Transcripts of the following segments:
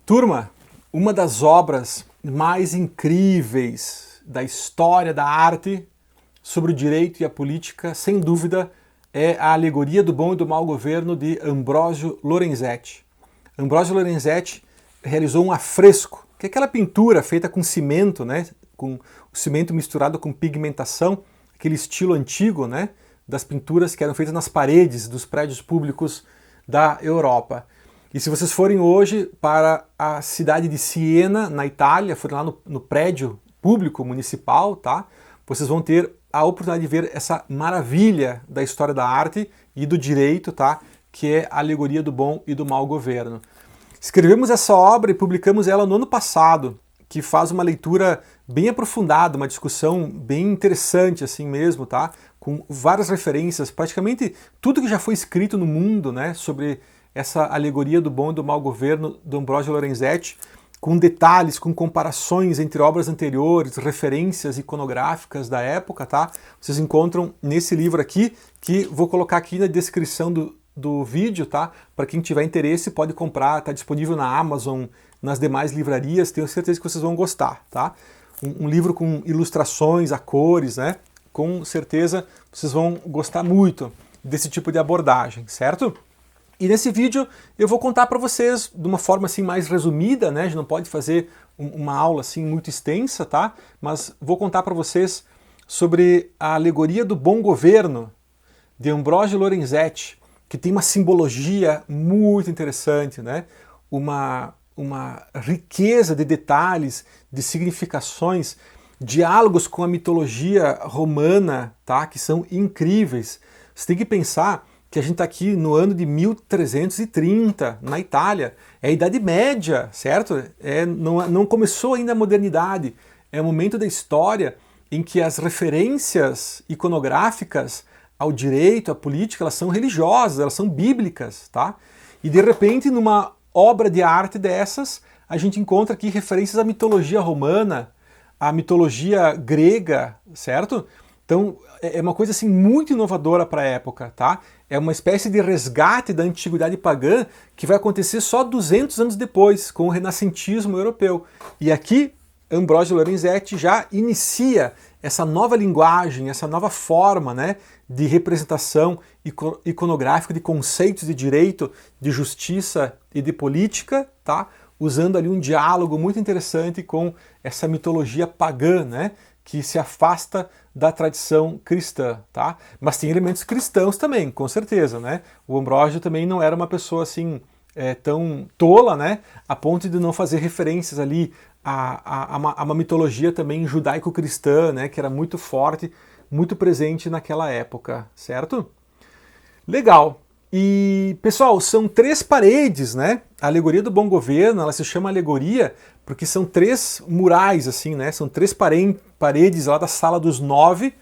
Turma, uma das obras mais incríveis da história da arte sobre o direito e a política, sem dúvida, é a Alegoria do Bom e do Mau Governo de Ambrogio Lorenzetti. Ambrogio Lorenzetti realizou um afresco, que é aquela pintura feita com cimento, né, com o cimento misturado com pigmentação, aquele estilo antigo, né, das pinturas que eram feitas nas paredes dos prédios públicos da Europa. E se vocês forem hoje para a cidade de Siena, na Itália, forem lá no prédio público municipal, tá? Vocês vão ter a oportunidade de ver essa maravilha da história da arte e do direito, tá? Que é a Alegoria do Bom e do Mau Governo. Escrevemos essa obra e publicamos ela no ano passado, que faz uma leitura bem aprofundada, uma discussão bem interessante assim mesmo, tá? Com várias referências, praticamente tudo que já foi escrito no mundo, né, sobre essa Alegoria do Bom e do Mau Governo do Ambrogio Lorenzetti, com detalhes, com comparações entre obras anteriores, referências iconográficas da época, tá? Vocês encontram nesse livro aqui, que vou colocar aqui na descrição do vídeo, tá? Para quem tiver interesse pode comprar, tá disponível na Amazon, nas demais livrarias, tenho certeza que vocês vão gostar, tá? Um livro com ilustrações a cores, né? Com certeza vocês vão gostar muito desse tipo de abordagem, certo? E nesse vídeo eu vou contar para vocês de uma forma assim mais resumida, né? A gente não pode fazer uma aula assim muito extensa, tá? Mas vou contar para vocês sobre a Alegoria do Bom Governo de Ambrogio Lorenzetti, que tem uma simbologia muito interessante, né? Uma riqueza de detalhes, de significações, diálogos com a mitologia romana, tá? Que são incríveis. Você tem que pensar que a gente está aqui no ano de 1330, na Itália. É a Idade Média, certo? Não começou ainda a modernidade. É o momento da história em que as referências iconográficas ao direito, à política, elas são religiosas, elas são bíblicas, tá? E de repente, numa obra de arte dessas, a gente encontra aqui referências à mitologia romana, à mitologia grega, certo? Então, é uma coisa assim muito inovadora para a época, tá? É uma espécie de resgate da antiguidade pagã que vai acontecer só 200 anos depois, com o renascentismo europeu. E aqui, Ambrogio Lorenzetti já inicia essa nova linguagem, essa nova forma, né, de representação iconográfica de conceitos de direito, de justiça e de política, tá? Usando ali um diálogo muito interessante com essa mitologia pagã, né, que se afasta da tradição cristã, tá? Mas tem elementos cristãos também, com certeza, né? O Ambrogio também não era uma pessoa assim tão tola, né? A ponto de não fazer referências ali a uma mitologia também judaico-cristã, né? Que era muito forte, muito presente naquela época, certo? Legal. E, pessoal, são 3 paredes, né? A Alegoria do Bom Governo, ela se chama alegoria porque são 3 murais, assim, né? São 3 paredes lá da Sala dos 9,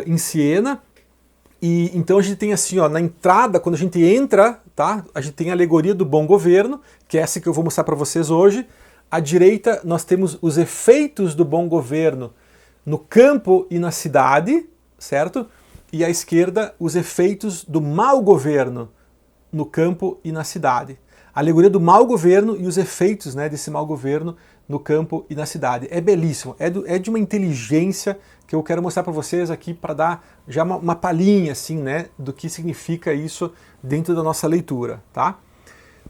em Siena. E então a gente tem assim, ó, na entrada, quando a gente entra, tá? A gente tem a Alegoria do Bom Governo, que é essa que eu vou mostrar para vocês hoje. À direita nós temos os efeitos do bom governo no campo e na cidade, certo? E à esquerda, os efeitos do mau governo no campo e na cidade. A alegoria do mau governo e os efeitos, né, desse mau governo no campo e na cidade. É belíssimo, é de uma inteligência que eu quero mostrar para vocês aqui para dar já uma palhinha assim, né, do que significa isso dentro da nossa leitura, tá?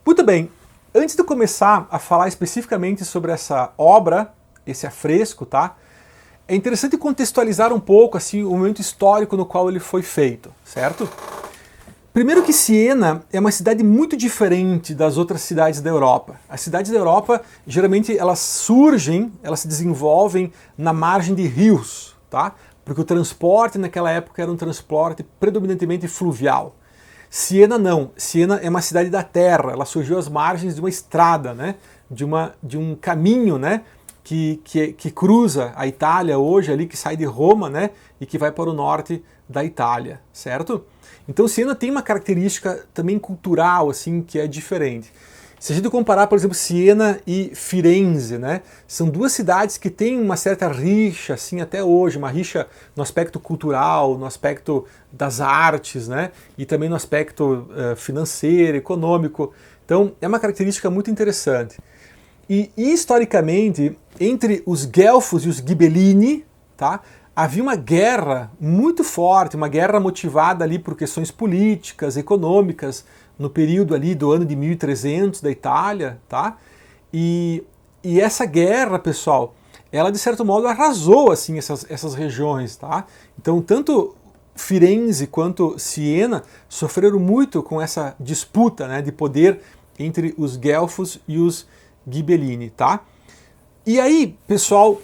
Muito bem, antes de começar a falar especificamente sobre essa obra, esse afresco, tá? É interessante contextualizar um pouco assim, o momento histórico no qual ele foi feito, certo? Primeiro que Siena é uma cidade muito diferente das outras cidades da Europa. As cidades da Europa, geralmente, elas surgem, elas se desenvolvem na margem de rios, tá? Porque o transporte naquela época era um transporte predominantemente fluvial. Siena não. Siena é uma cidade da terra, ela surgiu às margens de uma estrada, né? De um caminho, né? Que cruza a Itália hoje, ali que sai de Roma, né? E que vai para o norte da Itália, certo? Então Siena tem uma característica também cultural, assim, que é diferente. Se a gente comparar, por exemplo, Siena e Firenze, né? São 2 cidades que têm uma certa rixa, assim, até hoje, uma rixa no aspecto cultural, no aspecto das artes, né? E também no aspecto financeiro, econômico. Então, é uma característica muito interessante. E historicamente, entre os guelfos e os ghibellini, tá, havia uma guerra muito forte, uma guerra motivada ali por questões políticas, econômicas, no período ali do ano de 1300 da Itália, tá? E essa guerra, pessoal, ela de certo modo arrasou assim essas regiões, tá? Então, tanto Firenze quanto Siena sofreram muito com essa disputa, né, de poder entre os guelfos e os Ghibellini, tá? E aí, pessoal,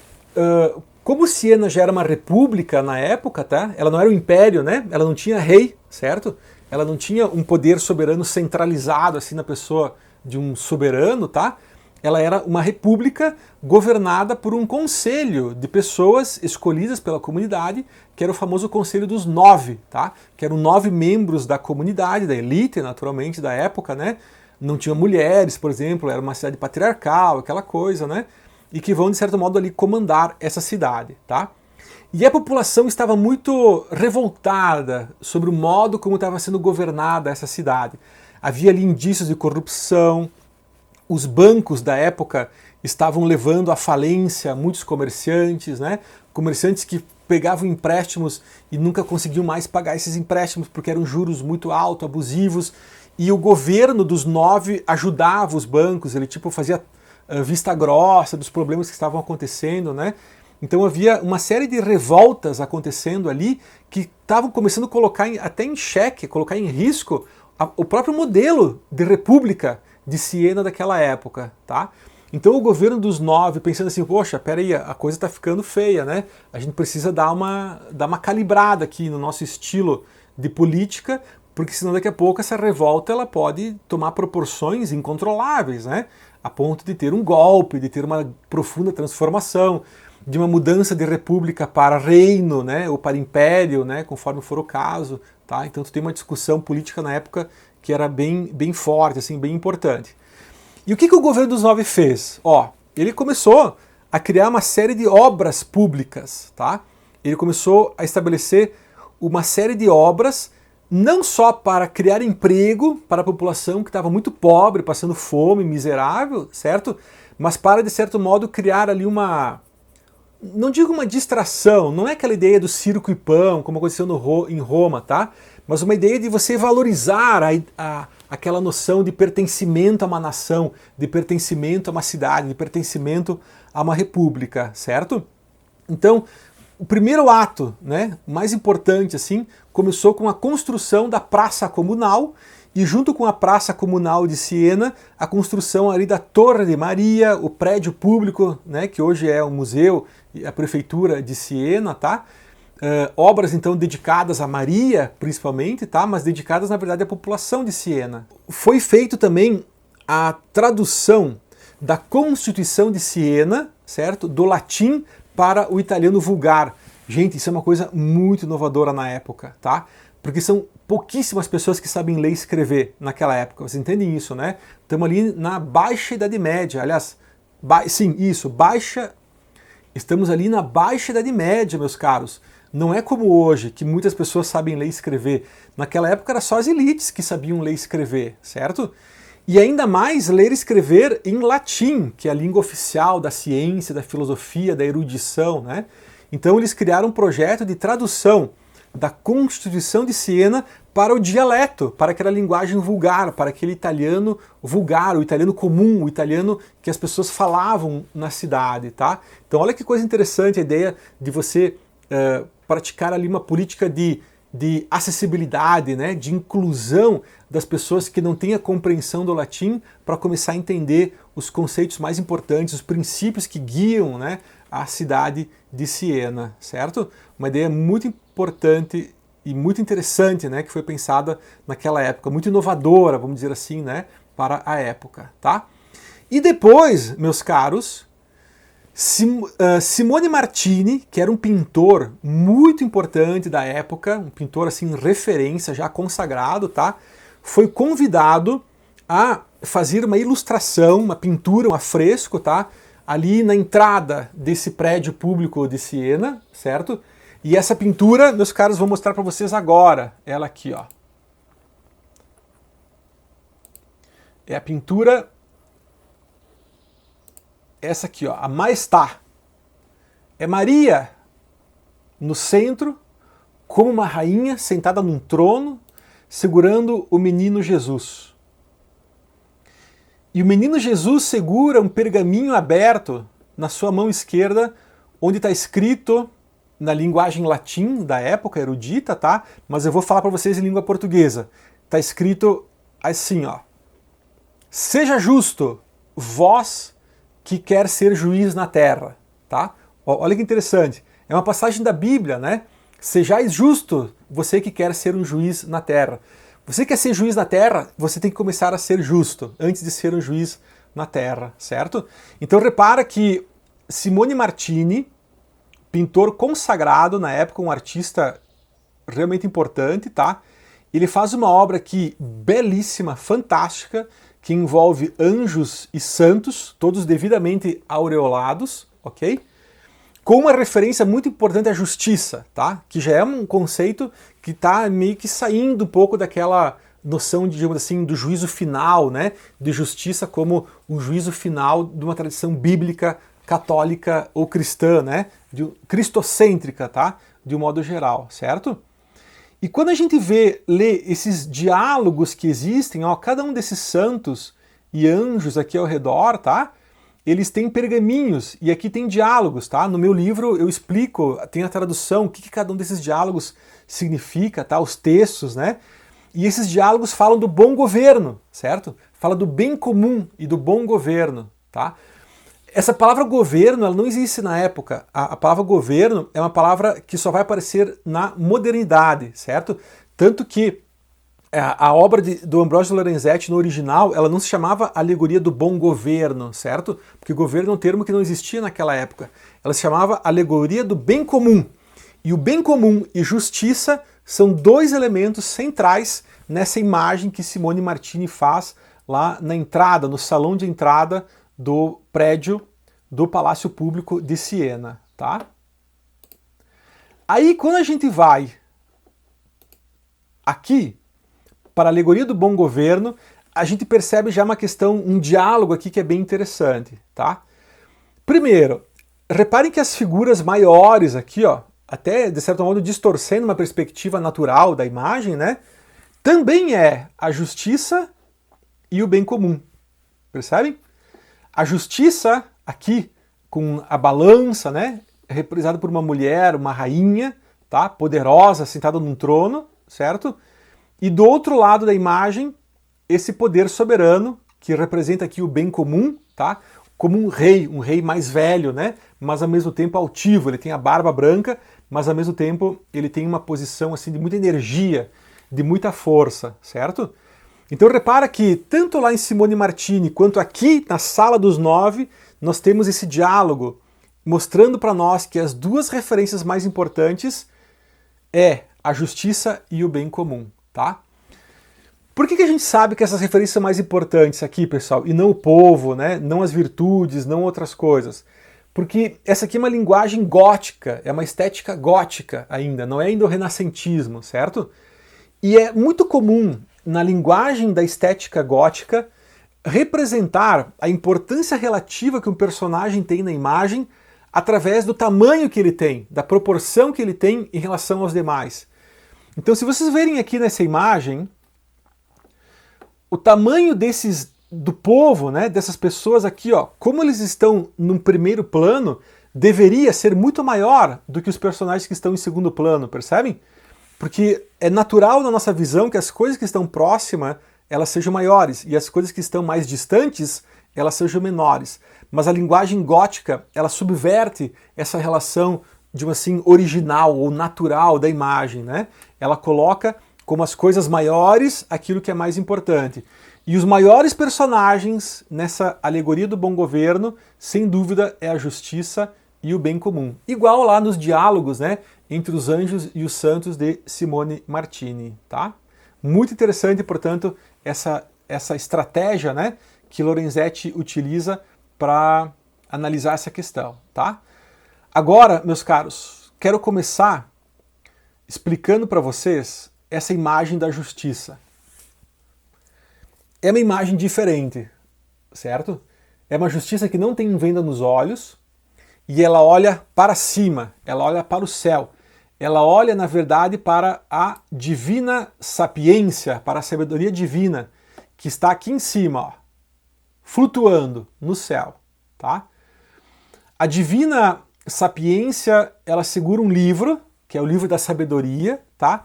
como Siena já era uma república na época, tá? Ela não era um império, né? Ela não tinha rei, certo? Ela não tinha um poder soberano centralizado assim na pessoa de um soberano, tá? Ela era uma república governada por um conselho de pessoas escolhidas pela comunidade, que era o famoso Conselho dos Nove, tá? Que eram 9 membros da comunidade, da elite, naturalmente, da época, né? Não tinha mulheres, por exemplo, era uma cidade patriarcal, aquela coisa, né? E que vão, de certo modo, ali comandar essa cidade, tá? E a população estava muito revoltada sobre o modo como estava sendo governada essa cidade. Havia ali indícios de corrupção, os bancos da época estavam levando à falência muitos comerciantes, né? Comerciantes que pegavam empréstimos e nunca conseguiam mais pagar esses empréstimos porque eram juros muito altos, abusivos, e o governo dos 9 ajudava os bancos, ele tipo fazia vista grossa dos problemas que estavam acontecendo, né? Então havia uma série de revoltas acontecendo ali que estavam começando a colocar até em xeque, colocar em risco o próprio modelo de república de Siena daquela época, tá? Então o governo dos 9, pensando assim, poxa, peraí, a coisa está ficando feia, né? A gente precisa dar uma calibrada aqui no nosso estilo de política, porque senão daqui a pouco essa revolta ela pode tomar proporções incontroláveis, né? A ponto de ter um golpe, de ter uma profunda transformação, de uma mudança de república para reino, né? Ou para império, né? Conforme for o caso, tá? Então tu tem uma discussão política na época que era bem forte, assim, bem importante. E o que o governo dos 9 fez? Ó, ele começou a criar uma série de obras públicas, tá? Ele começou a estabelecer uma série de obras não só para criar emprego para a população que estava muito pobre, passando fome, miserável, certo? Mas para, de certo modo, criar ali não digo uma distração, não é aquela ideia do circo e pão, como aconteceu em Roma, tá? Mas uma ideia de você valorizar aquela noção de pertencimento a uma nação, de pertencimento a uma cidade, de pertencimento a uma república, certo? Então, o primeiro ato, né, mais importante assim, começou com a construção da Praça Comunal e junto com a Praça Comunal de Siena, a construção ali da Torre de Maria, o prédio público, né, que hoje é o museu e a prefeitura de Siena, tá? Obras então dedicadas a Maria, principalmente, tá? Mas dedicadas na verdade à população de Siena. Foi feito também a tradução da Constituição de Siena, certo? Do latim para o italiano vulgar. Gente, isso é uma coisa muito inovadora na época, tá? Porque são pouquíssimas pessoas que sabem ler e escrever naquela época. Vocês entendem isso, né? Estamos ali na Baixa Idade Média. Aliás, sim, isso, estamos ali na Baixa Idade Média, meus caros. Não é como hoje, que muitas pessoas sabem ler e escrever. Naquela época era só as elites que sabiam ler e escrever, certo? E ainda mais ler e escrever em latim, que é a língua oficial da ciência, da filosofia, da erudição, né? Então eles criaram um projeto de tradução da Constituição de Siena para o dialeto, para aquela linguagem vulgar, para aquele italiano vulgar, o italiano comum, o italiano que as pessoas falavam na cidade, tá? Então olha que coisa interessante a ideia de você praticar ali uma política de acessibilidade, né, de inclusão das pessoas que não têm a compreensão do latim para começar a entender os conceitos mais importantes, os princípios que guiam, né, a cidade de Siena, certo? Uma ideia muito importante e muito interessante, né, que foi pensada naquela época, muito inovadora, vamos dizer assim, né, para a época, tá? E depois, meus caros, Simone Martini, que era um pintor muito importante da época, um pintor assim referência, já consagrado, tá? Foi convidado a fazer uma ilustração, uma pintura, um afresco, tá? Ali na entrada desse prédio público de Siena, certo? E essa pintura, meus caros, vou mostrar para vocês agora, ela aqui, ó. É a pintura, essa aqui, ó, a Maestá. É Maria no centro, como uma rainha sentada num trono, segurando o menino Jesus. E o menino Jesus segura um pergaminho aberto na sua mão esquerda, onde está escrito na linguagem latim da época, erudita, tá? Mas eu vou falar para vocês em língua portuguesa. Está escrito assim, ó. Seja justo, vós que quer ser juiz na terra, tá? Olha que interessante. É uma passagem da Bíblia, né? Sejais justo, você que quer ser um juiz na terra. Você quer ser juiz na terra, você tem que começar a ser justo antes de ser um juiz na terra, certo? Então repara que Simone Martini, pintor consagrado na época, um artista realmente importante, tá? Ele faz uma obra aqui belíssima, fantástica, que envolve anjos e santos, todos devidamente aureolados, ok? Com uma referência muito importante à justiça, tá? Que já é um conceito que está meio que saindo um pouco daquela noção, digamos assim, do juízo final, né? De justiça como um juízo final de uma tradição bíblica, católica ou cristã, né? Cristocêntrica, tá? De um modo geral, certo? E quando a gente lê esses diálogos que existem, ó, cada um desses santos e anjos aqui ao redor, tá? Eles têm pergaminhos e aqui tem diálogos, tá? No meu livro eu explico, tem a tradução, o que cada um desses diálogos significa, tá? Os textos, né? E esses diálogos falam do bom governo, certo? Fala do bem comum e do bom governo, tá? Essa palavra governo, ela não existe na época. A palavra governo é uma palavra que só vai aparecer na modernidade, certo? Tanto que a obra do Ambrosio Lorenzetti no original, ela não se chamava Alegoria do Bom Governo, certo? Porque governo é um termo que não existia naquela época. Ela se chamava Alegoria do Bem Comum. E o bem comum e justiça são dois elementos centrais nessa imagem que Simone Martini faz lá na entrada, no salão de entrada do prédio do Palácio Público de Siena, tá? Aí quando a gente vai aqui para a Alegoria do Bom Governo, a gente percebe já uma questão, um diálogo aqui que é bem interessante, tá? Primeiro, reparem que as figuras maiores aqui, ó, até de certo modo distorcendo uma perspectiva natural da imagem, né? Também é a justiça e o bem comum. Percebem? A justiça aqui com a balança, né? Representada por uma mulher, uma rainha, tá? Poderosa, sentada num trono, certo? E do outro lado da imagem, esse poder soberano, que representa aqui o bem comum, tá? Como um rei mais velho, né? Mas ao mesmo tempo altivo, ele tem a barba branca, mas ao mesmo tempo ele tem uma posição assim de muita energia, de muita força, certo? Então repara que tanto lá em Simone Martini quanto aqui na Sala dos Nove, nós temos esse diálogo mostrando para nós que as duas referências mais importantes é a justiça e o bem comum, tá? Por que a gente sabe que essas referências são mais importantes aqui, pessoal, e não o povo, né? Não as virtudes, não outras coisas? Porque essa aqui é uma linguagem gótica, é uma estética gótica ainda, não é ainda o renascentismo, certo? E é muito comum na linguagem da estética gótica representar a importância relativa que um personagem tem na imagem através do tamanho que ele tem, da proporção que ele tem em relação aos demais. Então, se vocês verem aqui nessa imagem, o tamanho do povo, né, dessas pessoas aqui, ó, como eles estão num primeiro plano, deveria ser muito maior do que os personagens que estão em segundo plano, percebem? Porque é natural na nossa visão que as coisas que estão próximas, elas sejam maiores, e as coisas que estão mais distantes, elas sejam menores. Mas a linguagem gótica, ela subverte essa relação, de assim, original ou natural da imagem, né? Ela coloca como as coisas maiores aquilo que é mais importante. E os maiores personagens nessa alegoria do bom governo, sem dúvida, é a justiça e o bem comum. Igual lá nos diálogos, né, entre os anjos e os santos de Simone Martini, tá? Muito interessante, portanto, essa estratégia, né, que Lorenzetti utiliza para analisar essa questão, tá? Agora, meus caros, quero começar explicando para vocês essa imagem da justiça. é uma imagem diferente, certo? É uma justiça que não tem venda nos olhos e ela olha para cima, ela olha para o céu. Ela olha, na verdade, para a divina sapiência, para a sabedoria divina, que está aqui em cima, ó, flutuando no céu, tá? A divina sapiência, ela segura um livro, que é o livro da sabedoria, tá?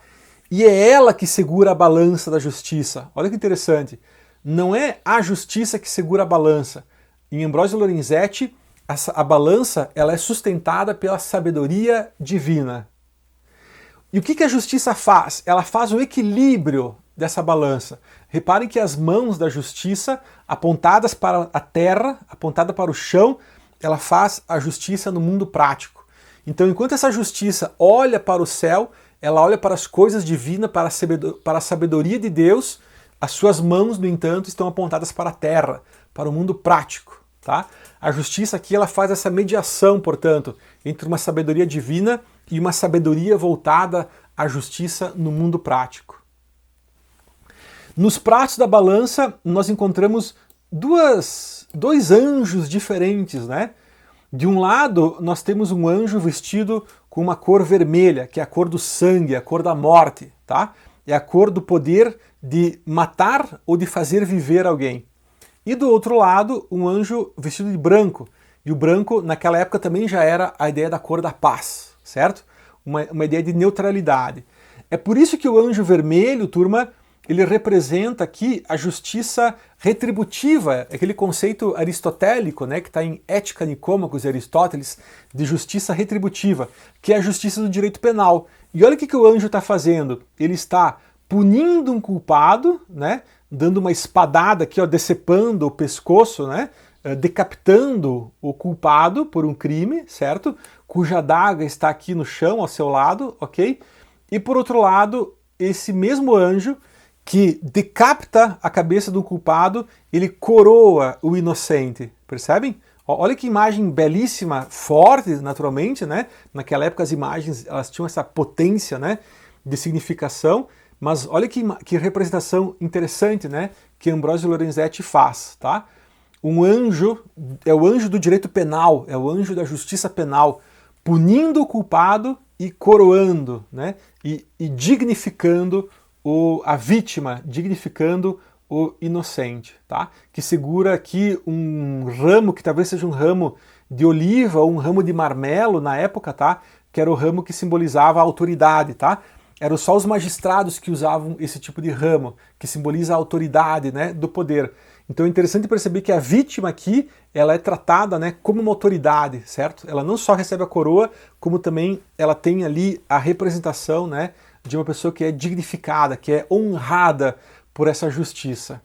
E é ela que segura a balança da justiça. Olha que interessante. Não é a justiça que segura a balança. Em Ambrósio Lorenzetti, a balança ela é sustentada pela sabedoria divina. E o que a justiça faz? Ela faz o equilíbrio dessa balança. Reparem que as mãos da justiça, apontadas para a terra, apontada para o chão, ela faz a justiça no mundo prático. Então, enquanto essa justiça olha para o céu, ela olha para as coisas divinas, para a sabedoria de Deus, as suas mãos, no entanto, estão apontadas para a terra, para o mundo prático. Tá? A justiça aqui ela faz essa mediação, portanto, entre uma sabedoria divina e uma sabedoria voltada à justiça no mundo prático. Nos pratos da balança, nós encontramos dois anjos diferentes, né? De um lado, nós temos um anjo vestido com uma cor vermelha, que é a cor do sangue, a cor da morte, tá? É a cor do poder de matar ou de fazer viver alguém. E do outro lado, um anjo vestido de branco. E o branco, naquela época, também já era a ideia da cor da paz, certo? Uma ideia de neutralidade. É por isso que o anjo vermelho, turma, ele representa aqui a justiça retributiva, aquele conceito aristotélico, né, que está em Ética Nicômacos de Aristóteles, de justiça retributiva, que é a justiça do direito penal. E olha o que o anjo está fazendo. Ele está punindo um culpado, né, dando uma espadada aqui, ó, decepando o pescoço, né, decapitando o culpado por um crime, certo? Cuja adaga está aqui no chão, ao seu lado, ok? E por outro lado, esse mesmo anjo que decapita a cabeça do culpado, ele coroa o inocente, percebem? Olha que imagem belíssima, forte, naturalmente, né? Naquela época as imagens elas tinham essa potência, né, de significação, mas olha que representação interessante, né, que Ambrósio Lorenzetti faz, tá? Um anjo, é o anjo do direito penal, é o anjo da justiça penal, punindo o culpado e coroando, né, e dignificando a vítima, dignificando o inocente, tá? Que segura aqui um ramo, que talvez seja um ramo de oliva ou um ramo de marmelo na época, tá? Que era o ramo que simbolizava a autoridade, tá? Eram só os magistrados que usavam esse tipo de ramo, que simboliza a autoridade, né, do poder. Então é interessante perceber que a vítima aqui, ela é tratada, né, como uma autoridade, certo? Ela não só recebe a coroa, como também ela tem ali a representação, né, de uma pessoa que é dignificada, que é honrada por essa justiça.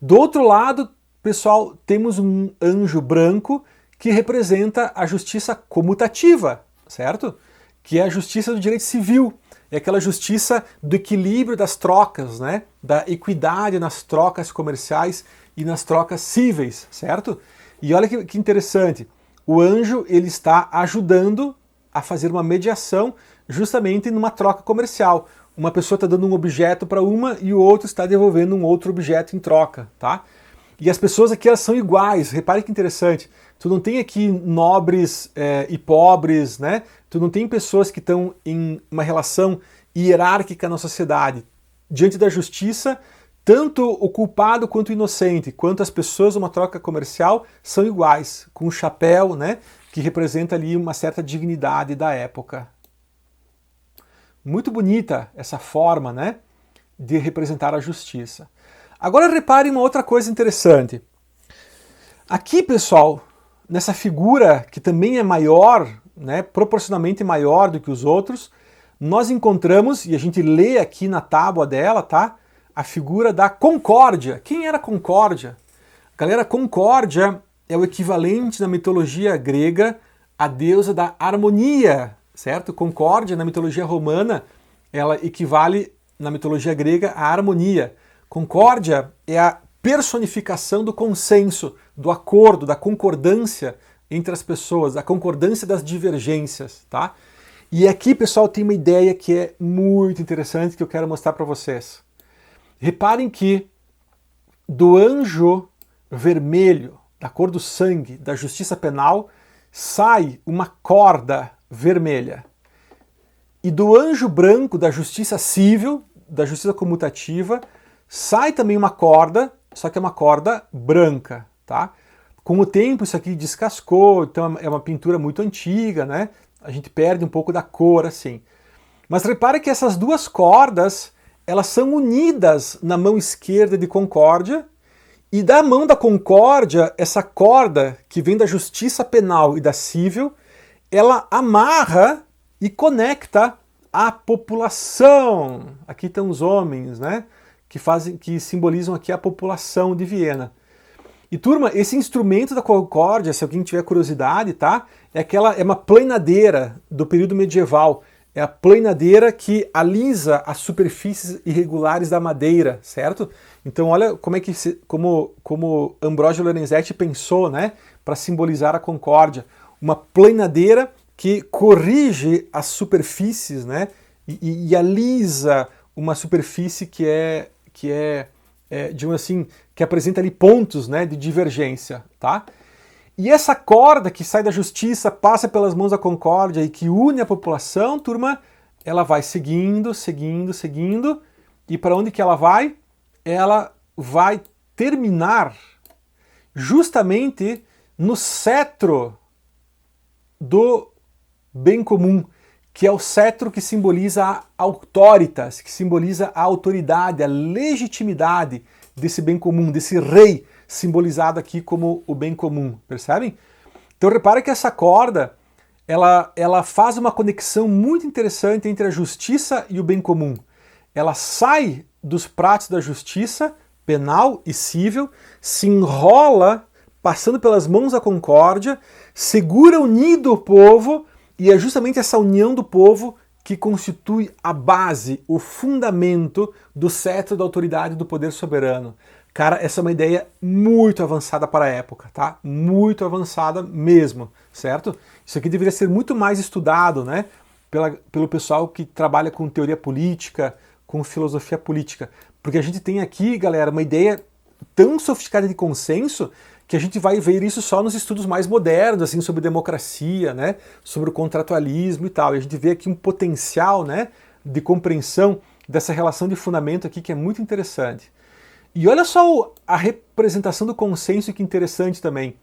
Do outro lado, pessoal, temos um anjo branco que representa a justiça comutativa, certo? Que é a justiça do direito civil. É aquela justiça do equilíbrio das trocas, né? Da equidade nas trocas comerciais e nas trocas cíveis, certo? E olha que interessante, o anjo ele está ajudando a fazer uma mediação justamente numa troca comercial. Uma pessoa está dando um objeto para uma e o outro está devolvendo um outro objeto em troca, tá? E as pessoas aqui elas são iguais, repare que interessante. Tu não tem aqui nobres e pobres, né? Tu não tem pessoas que estão em uma relação hierárquica na sociedade. Diante da justiça, tanto o culpado quanto o inocente, quanto as pessoas numa troca comercial são iguais, com o chapéu, né? Que representa ali uma certa dignidade da época. Muito bonita essa forma, né? De representar a justiça. Agora reparem uma outra coisa interessante. Aqui, pessoal, nessa figura que também é maior, né, proporcionalmente maior do que os outros, nós encontramos, e a gente lê aqui na tábua dela, tá? A figura da Concórdia. Quem era Concórdia? Galera, Concórdia é o equivalente na mitologia grega à deusa da harmonia, certo? Concórdia, na mitologia romana, ela equivale na mitologia grega à harmonia. Concórdia é a personificação do consenso, do acordo, da concordância entre as pessoas, da concordância das divergências, tá? E aqui, pessoal, tem uma ideia que é muito interessante que eu quero mostrar para vocês. Reparem que do anjo vermelho, da cor do sangue, da justiça penal, sai uma corda vermelha. E do anjo branco, da justiça civil, da justiça comutativa, sai também uma corda, só que é uma corda branca, tá? Com o tempo isso aqui descascou, então é uma pintura muito antiga, né? A gente perde um pouco da cor, assim. Mas repare que essas duas cordas, elas são unidas na mão esquerda de Concórdia, e da mão da Concórdia, essa corda que vem da justiça penal e da civil, ela amarra e conecta a população. Aqui estão os homens, né? Que simbolizam aqui a população de Viena. E turma, esse instrumento da Concórdia, se alguém tiver curiosidade, tá? É uma planadeira do período medieval. É a planadeira que alisa as superfícies irregulares da madeira, certo? Então olha como Ambrogio Lorenzetti pensou, né, para simbolizar a Concórdia. Uma planadeira que corrige as superfícies, né, e alisa uma superfície digamos assim, que apresenta ali pontos, né, de divergência, tá? E essa corda que sai da justiça, passa pelas mãos da Concórdia e que une a população, turma, ela vai seguindo, seguindo, seguindo, e para onde que ela vai? Ela vai terminar justamente no cetro do bem comum, que é o cetro que simboliza a autoritas, que simboliza a autoridade, a legitimidade desse bem comum, desse rei, simbolizado aqui como o bem comum, percebem? Então repara que essa corda, ela faz uma conexão muito interessante entre a justiça e o bem comum. Ela sai dos pratos da justiça penal e civil, se enrola, passando pelas mãos da Concórdia, segura unido o povo, e é justamente essa união do povo que constitui a base, o fundamento do cetro da autoridade do poder soberano. Cara, essa é uma ideia muito avançada para a época, tá? Muito avançada mesmo, certo? Isso aqui deveria ser muito mais estudado, né? Pelo pessoal que trabalha com teoria política, com filosofia política. Porque a gente tem aqui, galera, uma ideia tão sofisticada de consenso que a gente vai ver isso só nos estudos mais modernos, assim, sobre democracia, né? Sobre o contratualismo e tal. E a gente vê aqui um potencial, né, de compreensão dessa relação de fundamento aqui que é muito interessante. E olha só a representação do consenso, que interessante também.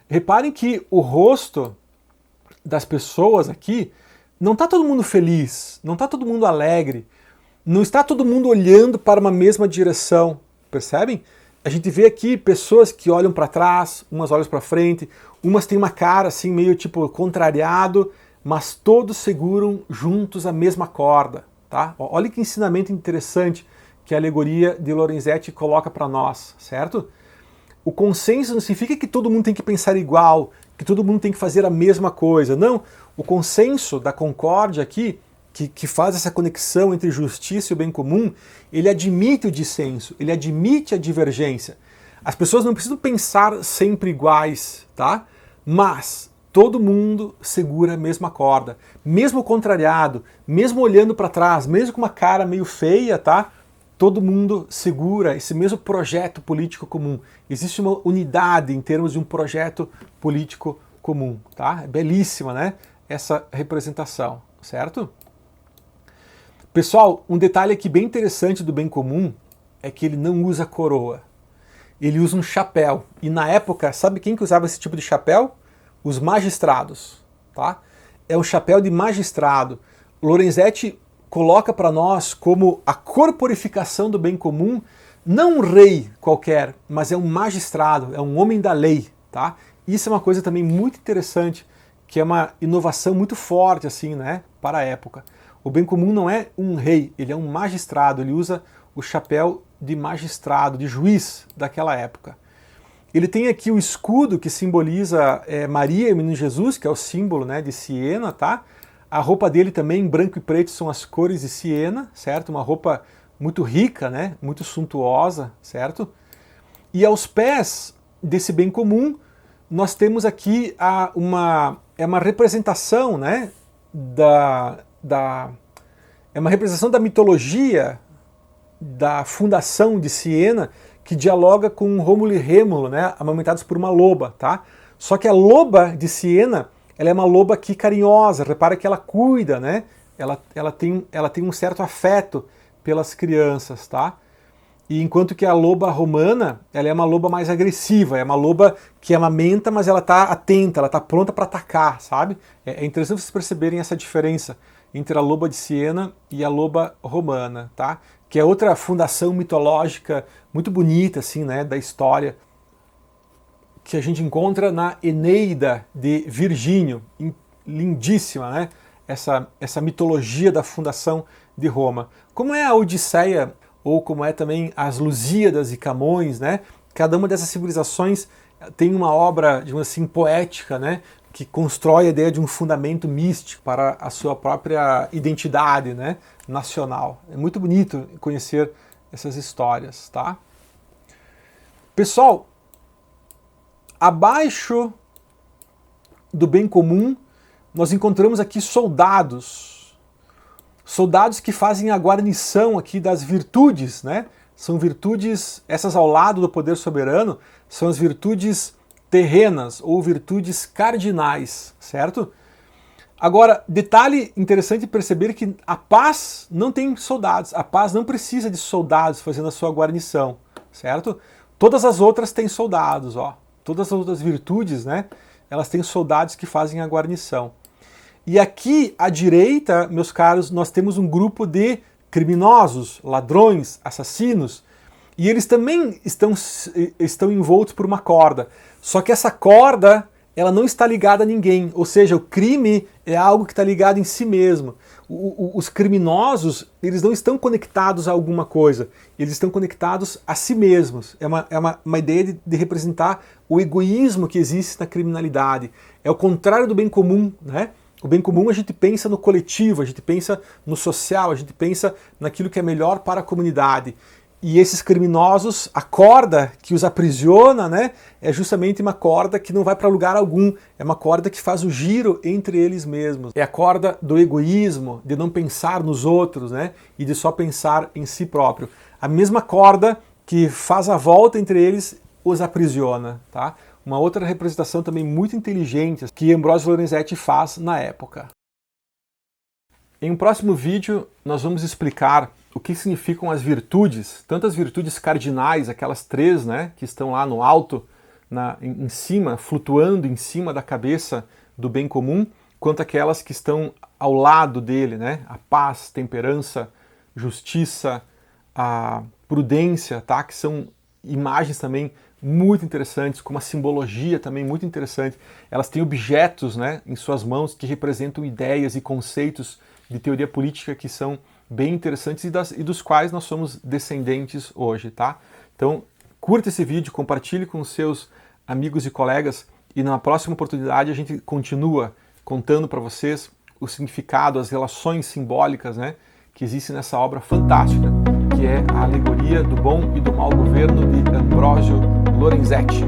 Reparem que o rosto das pessoas aqui, não está todo mundo feliz, não está todo mundo alegre, não está todo mundo olhando para uma mesma direção, percebem? A gente vê aqui pessoas que olham para trás, umas olham para frente, umas têm uma cara assim meio tipo contrariado, mas todos seguram juntos a mesma corda, tá? Olha que ensinamento interessante que a alegoria de Lorenzetti coloca para nós, certo? O consenso não significa que todo mundo tem que pensar igual, que todo mundo tem que fazer a mesma coisa. Não, o consenso da concórdia aqui, que faz essa conexão entre justiça e o bem comum, ele admite o dissenso, ele admite a divergência. As pessoas não precisam pensar sempre iguais, tá? Mas todo mundo segura a mesma corda, mesmo contrariado, mesmo olhando para trás, mesmo com uma cara meio feia, tá? Todo mundo segura esse mesmo projeto político comum. Existe uma unidade em termos de um projeto político comum, tá? É belíssima, né? Essa representação, certo? Pessoal, um detalhe aqui bem interessante do bem comum é que ele não usa coroa. Ele usa um chapéu. E na época, sabe quem que usava esse tipo de chapéu? Os magistrados, tá? É um chapéu de magistrado. Lorenzetti coloca para nós como a corporificação do bem comum, não um rei qualquer, mas é um magistrado, é um homem da lei, tá? Isso é uma coisa também muito interessante, que é uma inovação muito forte assim, né, para a época. O bem comum não é um rei, ele é um magistrado, ele usa o chapéu de magistrado, de juiz daquela época. Ele tem aqui o escudo que simboliza Maria e o Menino Jesus, que é o símbolo, né, de Siena, tá? A roupa dele também, branco e preto, são as cores de Siena, certo? Uma roupa muito rica, né? Muito suntuosa, certo? E aos pés desse bem comum, nós temos aqui uma representação, né? É uma representação da mitologia da fundação de Siena, que dialoga com Rômulo e Rêmulo, né, amamentados por uma loba, tá? Só que a loba de Siena, ela é uma loba aqui carinhosa, repara que ela cuida, né? Ela tem um certo afeto pelas crianças, tá? E enquanto que a loba romana, ela é uma loba mais agressiva, é uma loba que amamenta, mas ela está atenta, ela está pronta para atacar, sabe? É interessante vocês perceberem essa diferença entre a loba de Siena e a loba romana, tá? Que é outra fundação mitológica muito bonita, assim, né, da história, que a gente encontra na Eneida de Virgínio, lindíssima, né? Essa mitologia da fundação de Roma. Como é a Odisseia, ou como é também as Lusíadas e Camões, né? Cada uma dessas civilizações tem uma obra, digamos assim, poética, né? Que constrói a ideia de um fundamento místico para a sua própria identidade, né? Nacional. É muito bonito conhecer essas histórias, tá? Pessoal, abaixo do bem comum, nós encontramos aqui soldados. Soldados que fazem a guarnição aqui das virtudes, né? São virtudes, essas ao lado do poder soberano, são as virtudes terrenas ou virtudes cardinais, certo? Agora, detalhe interessante perceber que a paz não tem soldados, a paz não precisa de soldados fazendo a sua guarnição, certo? Todas as outras têm soldados, ó. Todas as outras virtudes, né? Elas têm soldados que fazem a guarnição. E aqui à direita, meus caros, nós temos um grupo de criminosos, ladrões, assassinos, e eles também estão envoltos por uma corda. Só que essa corda, ela não está ligada a ninguém, ou seja, o crime é algo que está ligado em si mesmo. Os criminosos, eles não estão conectados a alguma coisa, eles estão conectados a si mesmos. É uma ideia de representar o egoísmo que existe na criminalidade. É o contrário do bem comum, né? O bem comum a gente pensa no coletivo, a gente pensa no social, a gente pensa naquilo que é melhor para a comunidade. E esses criminosos, a corda que os aprisiona, né, é justamente uma corda que não vai para lugar algum, é uma corda que faz o giro entre eles mesmos. É a corda do egoísmo, de não pensar nos outros, né, e de só pensar em si próprio. A mesma corda que faz a volta entre eles os aprisiona, tá? Uma outra representação também muito inteligente que Ambrosio Lorenzetti faz na época. Em um próximo vídeo nós vamos explicar o que significam as virtudes, tanto as virtudes cardinais, aquelas três, né, que estão lá no alto, em cima, flutuando em cima da cabeça do bem comum, quanto aquelas que estão ao lado dele, né, a paz, temperança, justiça, a prudência, tá, que são imagens também muito interessantes, com uma simbologia também muito interessante. Elas têm objetos, né, em suas mãos que representam ideias e conceitos de teoria política que são bem interessantes e dos quais nós somos descendentes hoje, tá? Então, curta esse vídeo, compartilhe com os seus amigos e colegas e na próxima oportunidade a gente continua contando para vocês o significado, as relações simbólicas, né, que existem nessa obra fantástica, que é a alegoria do bom e do mau governo de Ambrosio Lorenzetti.